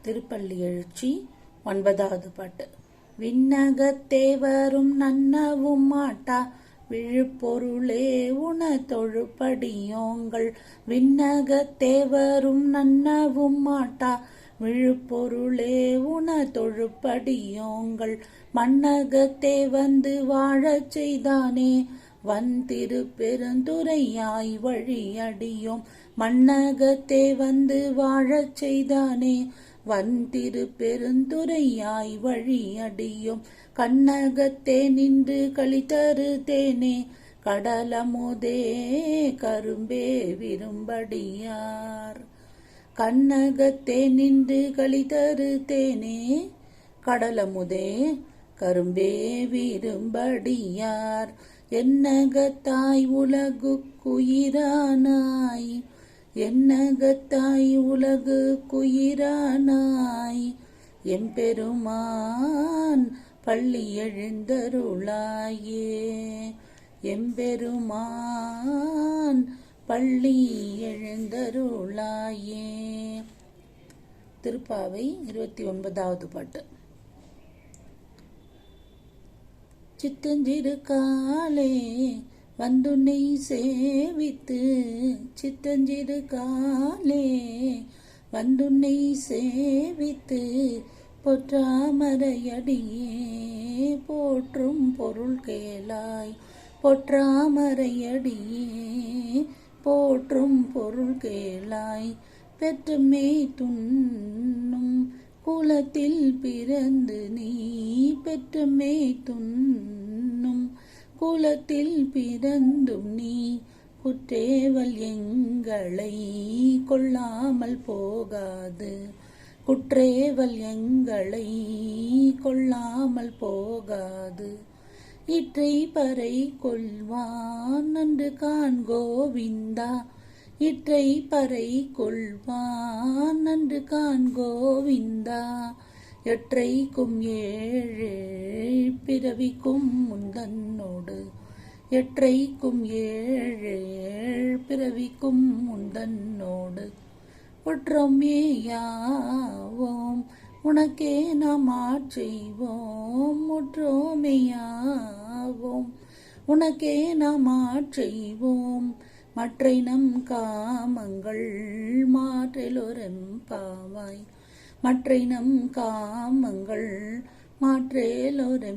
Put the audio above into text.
திருப்பள்ளி எழுச்சி 9வது பாட்டு. விண்ணகத்தே வரும் நன்னவும் மாட்டா விழுப்பொருளே உன தொழுபடியோங்கள். விண்ணகத்தே வரும் நன்னவும் மாட்டா விழுப்பொருளே உன தொழுபடியோங்கள். மண்ணகத்தே வந்து வாழச் செய்தானே வந்திரு பெருந்துரையாய் வழியடியோம். மண்ணகத்தே வந்து வாழச் செய்தானே வந்திரு பெருந்துரையாய் வழியடியோம். கண்ணகத்தே நின்று களித்தரு தேனே கடலமுதே கரும்பே விரும்படியார். கண்ணகத்தே நின்று களித்தரு தேனே கடலமுதே கரும்பே விரும்படியார். என்னகத்தாய் உலகுக்குயிரானாய் என்னகத்தாய் உலகுக்குயிரானாய் எம்பெருமான் பள்ளி எழுந்தருளாயே. எம்பெருமான் பள்ளி எழுந்தருளாயே. திருப்பாவை 29வது பாட்டு. சித்தஞ்சிறு காலே வந்துன்னை சேவித்து சித்தஞ்சிறு காலே வந்துன்னை சேவித்து பொற்றாமரையடியே போற்றும் பொருள் கேளாய். பொற்றாமரையடியே போற்றும் பொருள் கேளாய். பெற்றுமே துண்ணும் குலத்தில் பிறந்து நீ பெற்றுமே துண்ணும் குலத்தில் பிறந்தும் நீ குற்றேவல் எங்களை கொள்ளாமல் போகாது. குற்றேவல் எங்களை கொள்ளாமல் போகாது. இற்றை பறை கொள்வான் நன்று காண் கோவிந்தா. இற்றை பறை கொள்வான் நன்று காண் கோவிந்தா. எற்றைக்கும் ஏழு பிறவிக்கும் முந்தன்னோடு எற்றைக்கும் ஏழு பிறவிக்கும் முந்தன்னோடு ஒற்றோமேயாவோம் உனக்கே நாம் ஆட்செய்வோம். ஒற்றோமேயாவோம் உனக்கே நாம் ஆட்செய்வோம். மற்றை நம் காமங்கள் மாற்றலோரெம்பாவாய். மற்றை நம் காமங்கள் மாற்றலோரெம்பாவாய்.